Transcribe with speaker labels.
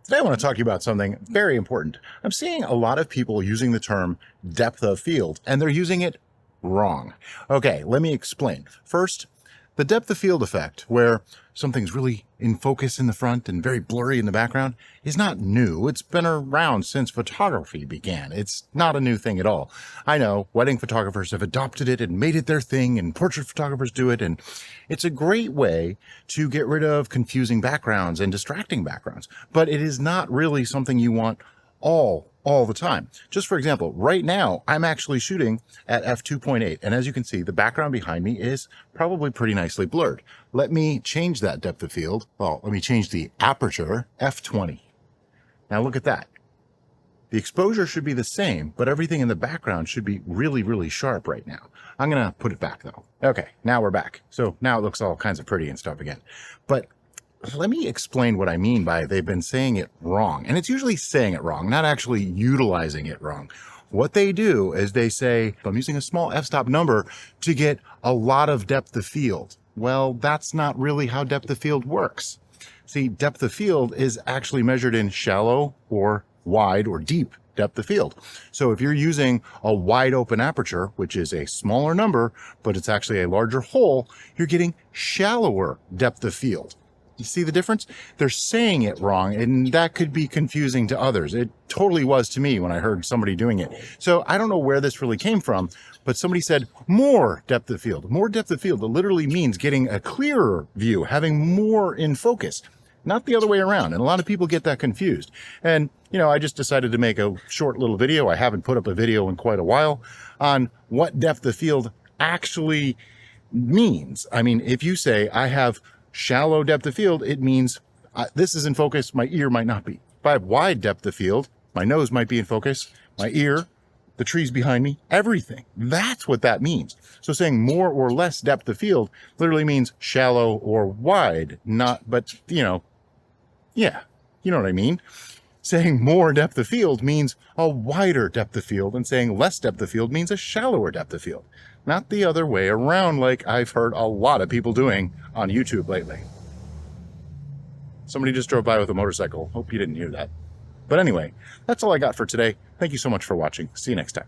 Speaker 1: Today I want to talk to you about something very important. I'm seeing a lot of people using the term depth of field, and they're using it wrong. Okay, let me explain. First, the depth of field effect, where something's really in focus in the front and very blurry in the background, is not new. It's been around since photography began. It's not a new thing at all. I know wedding photographers have adopted it and made it their thing, and portrait photographers do it, and it's a great way to get rid of confusing backgrounds and distracting backgrounds. But it is not really something you want all the time. Just for example, right now, I'm actually shooting at f2.8. And as you can see, the background behind me is probably pretty nicely blurred. Let me change that depth of field. Well, let me change the aperture, f20. Now look at that. The exposure should be the same, but everything in the background should be really, really sharp right now. I'm going to put it back though. Okay, now we're back. So now it looks all kinds of pretty and stuff again. But let me explain what I mean by they've been saying it wrong. And it's usually saying it wrong, not actually utilizing it wrong. What they do is they say, I'm using a small f-stop number to get a lot of depth of field. Well, that's not really how depth of field works. See, depth of field is actually measured in shallow or wide or deep depth of field. So if you're using a wide open aperture, which is a smaller number, but it's actually a larger hole, you're getting shallower depth of field. You see the difference? They're saying it wrong, and that could be confusing to others. It totally was to me when I heard somebody doing it. So I don't know where this really came from, but somebody said more depth of field. More depth of field. It literally means getting a clearer view, having more in focus, not the other way around. And a lot of people get that confused. And, you know, I just decided to make a short little video. I haven't put up a video in quite a while on what depth of field actually means. I mean, if you say I have shallow depth of field, it means this is in focus, my ear might not be. If I have wide depth of field, my nose might be in focus, my ear, the trees behind me, everything. That's what that means. So saying more or less depth of field literally means shallow or wide, not, but you know, yeah, you know what I mean? Saying more depth of field means a wider depth of field, and saying less depth of field means a shallower depth of field. Not the other way around like I've heard a lot of people doing on YouTube lately. Somebody just drove by with a motorcycle. Hope you didn't hear that. But anyway, that's all I got for today. Thank you so much for watching. See you next time.